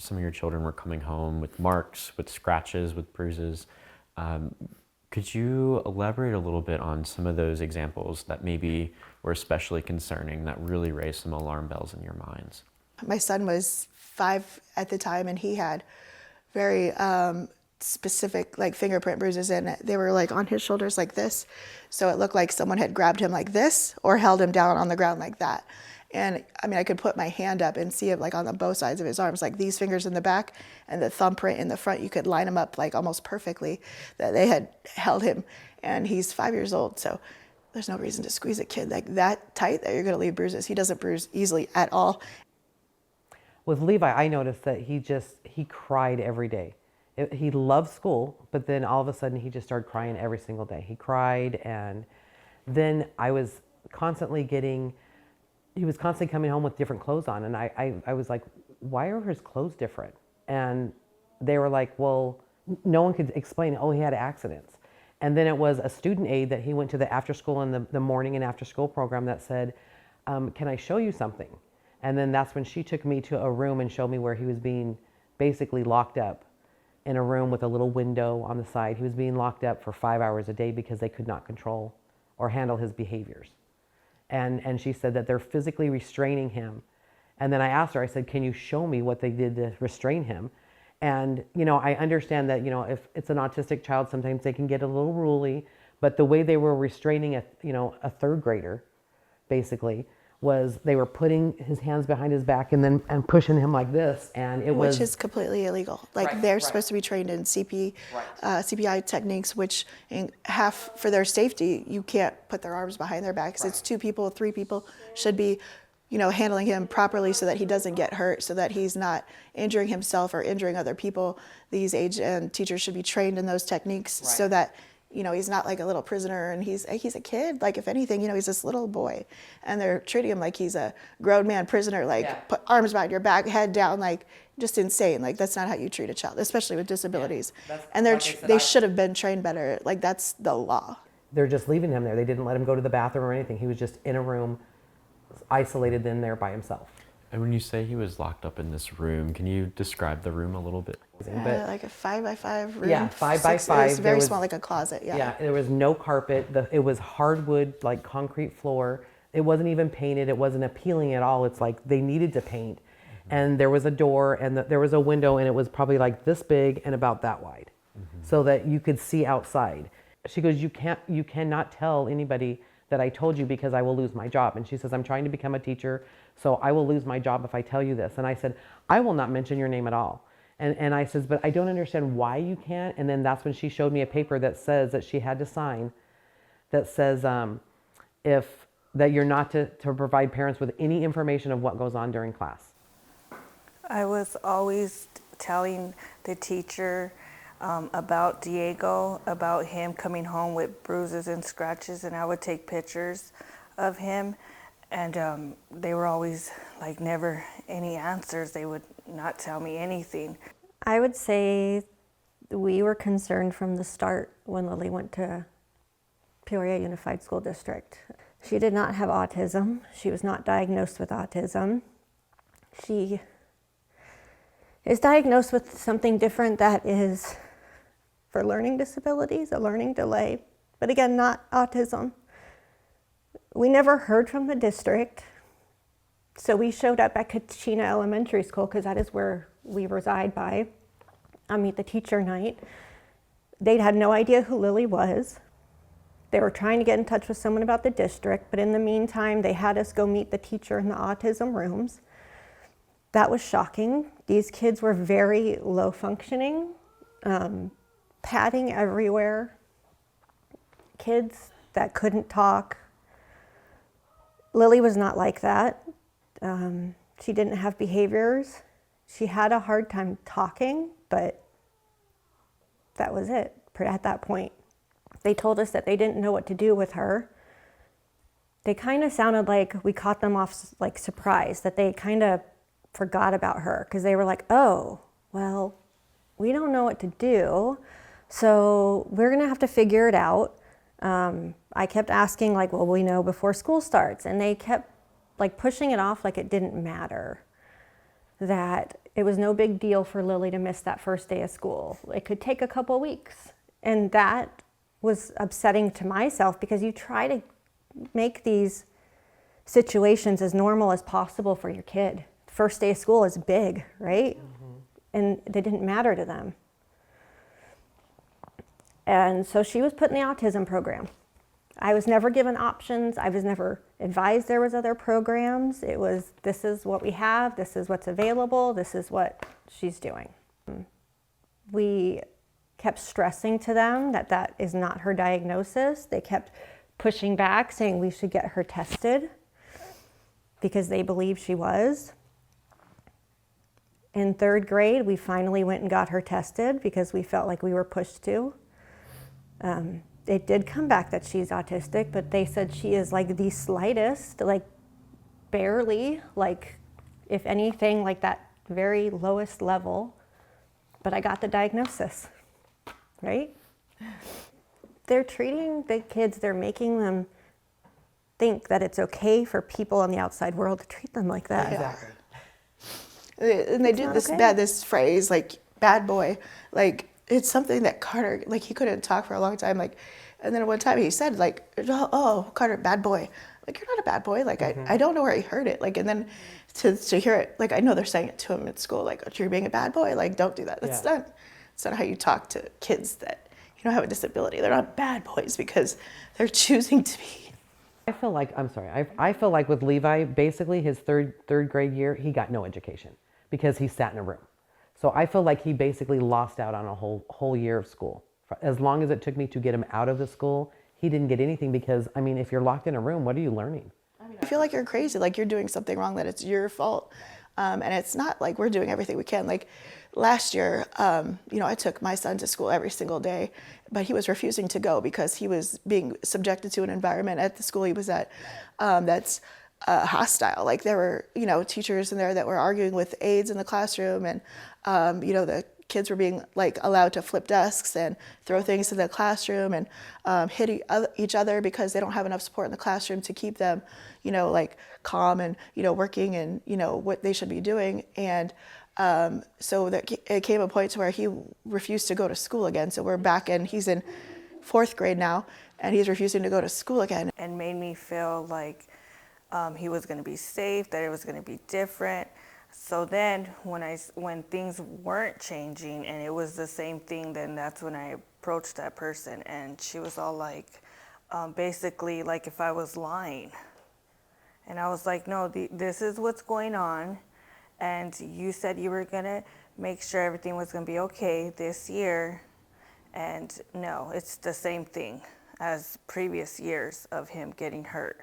some of your children were coming home with marks, with scratches, with bruises. Could you elaborate a little bit on some of those examples that maybe were especially concerning, that really raised some alarm bells in your minds? My son was 5 at the time, and he had very specific like fingerprint bruises, and they were like on his shoulders like this. So it looked like someone had grabbed him like this or held him down on the ground like that. And I mean, I could put my hand up and see it like on both sides of his arms, like these fingers in the back and the thumbprint in the front. You could line them up like almost perfectly, that they had held him. And he's 5 years old, so there's no reason to squeeze a kid like that tight that you're going to leave bruises. He doesn't bruise easily at all. With Levi, I noticed that he cried every day. He loved school, but then all of a sudden he just started crying every single day. He cried, and then I was constantly he was constantly coming home with different clothes on, and I was like, why are his clothes different? And they were like, well, no one could explain, oh, he had accidents. And then it was a student aide that he went to the after school and the morning and after school program that said, can I show you something? And then that's when she took me to a room and showed me where he was being basically locked up in a room with a little window on the side. He was being locked up for 5 hours a day because they could not control or handle his behaviors. And she said that they're physically restraining him. And then I asked her, I said, can you show me what they did to restrain him? And, I understand that, if it's an autistic child, sometimes they can get a little ruly, but the way they were restraining a third grader, basically, was they were putting his hands behind his back and pushing him like this, and which is completely illegal. Like they're supposed to be trained in CPI techniques, which in half for their safety, you can't put their arms behind their backs. It's 2 people, 3 people should be, handling him properly so that he doesn't get hurt, so that he's not injuring himself or injuring other people. These age and teachers should be trained in those techniques so that he's not like a little prisoner, and he's a kid. Like, if anything, he's this little boy, and they're treating him like he's a grown man prisoner, like put arms behind your back, head down, like just insane. Like, that's not how you treat a child, especially with disabilities. And they should have been trained better. Like, that's the law. They're just leaving him there. They didn't let him go to the bathroom or anything. He was just in a room, isolated in there by himself. And when you say he was locked up in this room, can you describe the room a little bit? Like a 5x5 room. Yeah, 5x5. It was very small, like a closet. Yeah, there was no carpet. It was hardwood, like concrete floor. It wasn't even painted. It wasn't appealing at all. It's like they needed to paint. And there was a door, and there was a window, and it was probably like this big and about that wide, so that you could see outside. She goes, you cannot tell anybody that I told you, because I will lose my job. And she says, I'm trying to become a teacher, so I will lose my job if I tell you this. And I said, I will not mention your name at all. And I says, but I don't understand why you can't. And then that's when she showed me a paper that says that she had to sign, that says that you're not to provide parents with any information of what goes on during class. I was always telling the teacher about Diego, about him coming home with bruises and scratches, and I would take pictures of him, and they were always like never any answers. They would not tell me anything. I would say we were concerned from the start when Lily went to Peoria Unified School District. She did not have autism. She was not diagnosed with autism. She is diagnosed with something different that is for learning disabilities, a learning delay, but again, not autism. We never heard from the district, so we showed up at Kachina Elementary School, because that is where we reside by, on Meet the Teacher night. They had no idea who Lily was. They were trying to get in touch with someone about the district, but in the meantime, they had us go meet the teacher in the autism rooms. That was shocking. These kids were very low functioning, padding everywhere, kids that couldn't talk. Lily was not like that. She didn't have behaviors. She had a hard time talking, but that was it at that point. They told us that they didn't know what to do with her. They kind of sounded like we caught them off like surprise, that they kind of forgot about her, because they were like, oh, well, we don't know what to do, so we're gonna have to figure it out. I kept asking, like, well, we know before school starts, and they kept like pushing it off like it didn't matter, that it was no big deal for Lily to miss that first day of school. It could take a couple weeks. And that was upsetting to myself, because you try to make these situations as normal as possible for your kid. First day of school is big, right? And they didn't matter to them. And so she was put in the autism program. I was never given options. I was never advised there was other programs. It was, this is what we have, this is what's available, this is what she's doing. We kept stressing to them that that is not her diagnosis. They kept pushing back, saying we should get her tested because they believed she was. In 3rd grade, we finally went and got her tested because we felt like we were pushed to. It did come back that she's autistic, but they said she is like the slightest, like barely, like if anything, like that very lowest level. But I got the diagnosis, right? They're treating the kids, they're making them think that it's okay for people in the outside world to treat them like that. Exactly. And they do this okay. this phrase, like, bad boy. Like, it's something that Carter, like, he couldn't talk for a long time. Like, and then one time he said, like, oh, Carter, bad boy. Like, you're not a bad boy. Like, I don't know where he heard it. Like, and then to hear it, like, I know they're saying it to him at school, like, oh, you're being a bad boy. Like, don't do that. That's not how you talk to kids that, you don't have a disability. They're not bad boys because they're choosing to be. I feel like, I'm sorry, I feel like with Levi, basically his third grade year, he got no education because he sat in a room. So I feel like he basically lost out on a whole year of school. As long as it took me to get him out of the school, he didn't get anything because, I mean, if you're locked in a room, what are you learning? I feel like you're crazy, like you're doing something wrong, that it's your fault. And it's not like we're doing everything we can. Like last year, I took my son to school every single day, but he was refusing to go because he was being subjected to an environment at the school he was at that's hostile. Like there were, teachers in there that were arguing with aides in the classroom, and, the kids were being like allowed to flip desks and throw things in the classroom and hit each other because they don't have enough support in the classroom to keep them, like calm and, working and, what they should be doing. And so that it came a point to where he refused to go to school again. So we're back, and he's in 4th grade now, and he's refusing to go to school again. And made me feel like he was going to be safe, that it was going to be different. So then when things weren't changing and it was the same thing, then that's when I approached that person, and she was all like, basically like if I was lying. And I was like, no, this is what's going on. And you said you were going to make sure everything was going to be okay this year. And no, it's the same thing as previous years of him getting hurt.